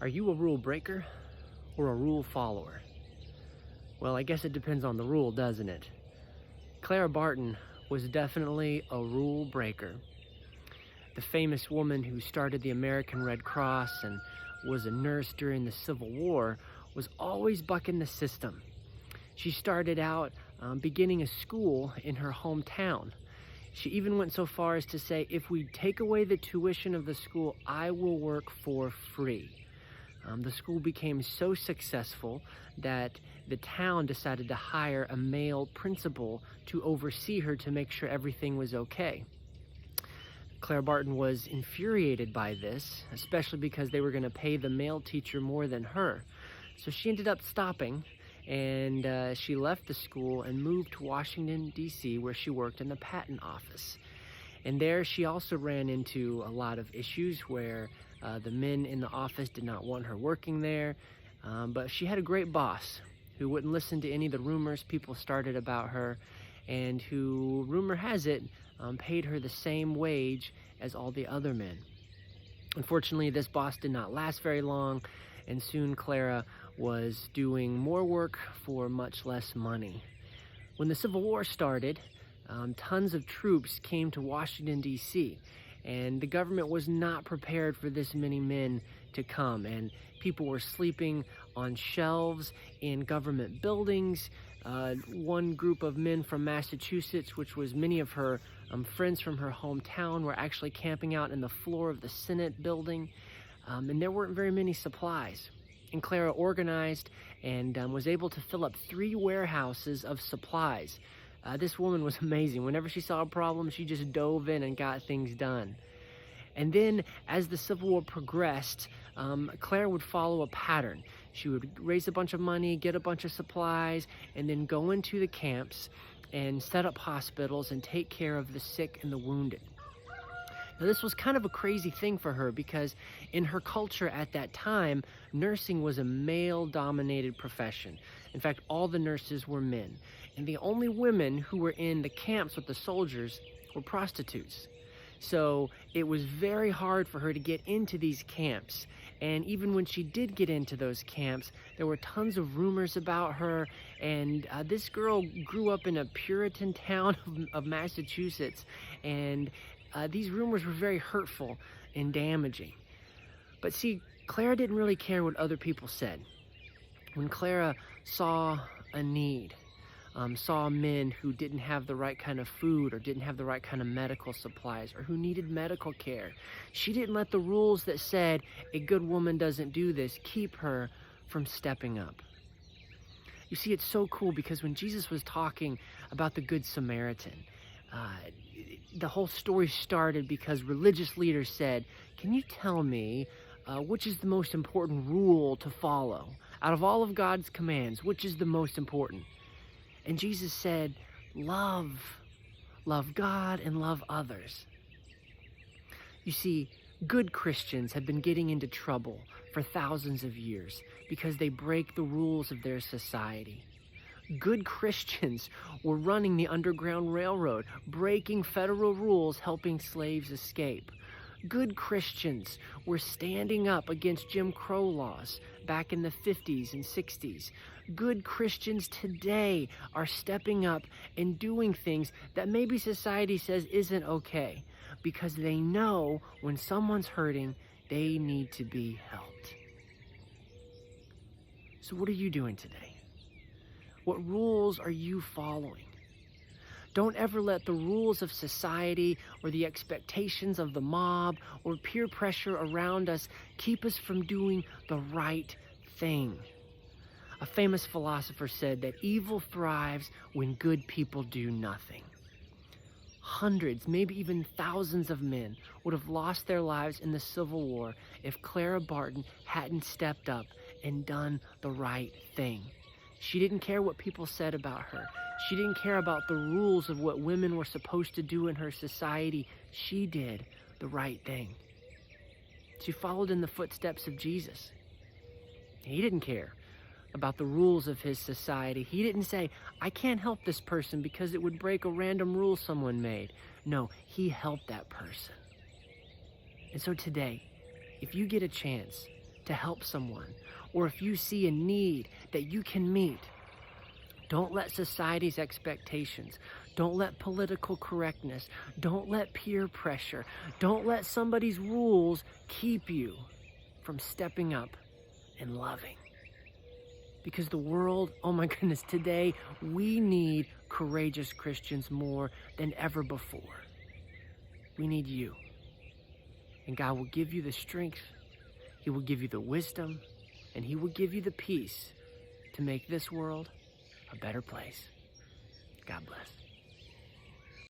Are you a rule breaker or a rule follower? Well, I guess it depends on the rule, doesn't it? Clara Barton was definitely a rule breaker. The famous woman who started the American Red Cross and was a nurse during the Civil War was always bucking the system. She started out beginning a school in her hometown. She even went so far as to say, if we take away the tuition of the school, I will work for free. The school became so successful that the town decided to hire a male principal to oversee her to make sure everything was okay. Clara Barton was infuriated by this, especially because they were going to pay the male teacher more than her. So she ended up stopping, and she left the school and moved to Washington, D.C., where she worked in the patent office. And there she also ran into a lot of issues where the men in the office did not want her working there, but she had a great boss who wouldn't listen to any of the rumors people started about her, and who, rumor has it, paid her the same wage as all the other men. Unfortunately, this boss did not last very long, and soon Clara was doing more work for much less money. When the Civil War started, tons of troops came to Washington, D.C., and the government was not prepared for this many men to come, and people were sleeping on shelves in government buildings. One group of men from Massachusetts, which was many of her friends from her hometown, were actually camping out in the floor of the Senate building, and there weren't very many supplies. And Clara organized and was able to fill up 3 warehouses of supplies. This woman was amazing. Whenever she saw a problem, she just dove in and got things done. And then, as the Civil War progressed, Clara would follow a pattern. She would raise a bunch of money, get a bunch of supplies, and then go into the camps and set up hospitals and take care of the sick and the wounded. Now, this was kind of a crazy thing for her because in her culture at that time, nursing was a male-dominated profession. In fact, all the nurses were men. And the only women who were in the camps with the soldiers were prostitutes. So it was very hard for her to get into these camps. And even when she did get into those camps, there were tons of rumors about her. And this girl grew up in a Puritan town of Massachusetts. And these rumors were very hurtful and damaging. But see, Clara didn't really care what other people said. When Clara saw a need, saw men who didn't have the right kind of food or didn't have the right kind of medical supplies or who needed medical care, she didn't let the rules that said a good woman doesn't do this keep her from stepping up. You see, it's so cool because when Jesus was talking about the Good Samaritan, the whole story started because religious leaders said, can you tell me which is the most important rule to follow? Out of all of God's commands, which is the most important? And Jesus said, love God and love others. You see, good Christians have been getting into trouble for thousands of years because they break the rules of their society. Good Christians were running the Underground Railroad, breaking federal rules, helping slaves escape. Good Christians were standing up against Jim Crow laws back in the 50s and 60s. Good Christians today are stepping up and doing things that maybe society says isn't okay because they know when someone's hurting, they need to be helped. So what are you doing today? What rules are you following? Don't ever let the rules of society or the expectations of the mob or peer pressure around us keep us from doing the right thing. A famous philosopher said that evil thrives when good people do nothing. Hundreds, maybe even thousands of men would have lost their lives in the Civil War if Clara Barton hadn't stepped up and done the right thing. She didn't care what people said about her. She didn't care about the rules of what women were supposed to do in her society. She did the right thing. She followed in the footsteps of Jesus. He didn't care about the rules of his society. He didn't say, I can't help this person because it would break a random rule someone made. No, he helped that person. And so today, if you get a chance to help someone, or if you see a need that you can meet, don't let society's expectations, don't let political correctness, don't let peer pressure, don't let somebody's rules keep you from stepping up and loving. Because the world, oh my goodness, today we need courageous Christians more than ever before. We need you. And God will give you the strength, He will give you the wisdom, and He will give you the peace to make this world a better place. God bless.